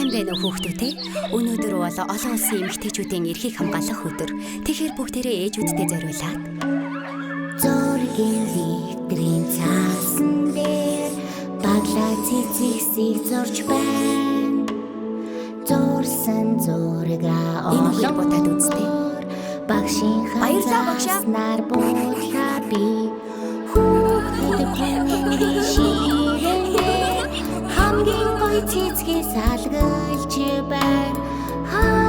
Сайн байна уу хүүхдүүдээ? Өнөөдөр бол олон улсын эмэгтэйчүүдийн эрхийг хамгаалах өдөр. Тэгэхээр бүгдээрээ ээжүүддээ зориулаад зургийн литрийн цаасан дээр баглаа цэцэгсийг зурж байна. Зурсан зургаа энэ ботад үзтээ. багшийн ханцааснаар буудлаа би хүүхдүүд ширээ хамгийн гоё цэцгээс алгалж байна.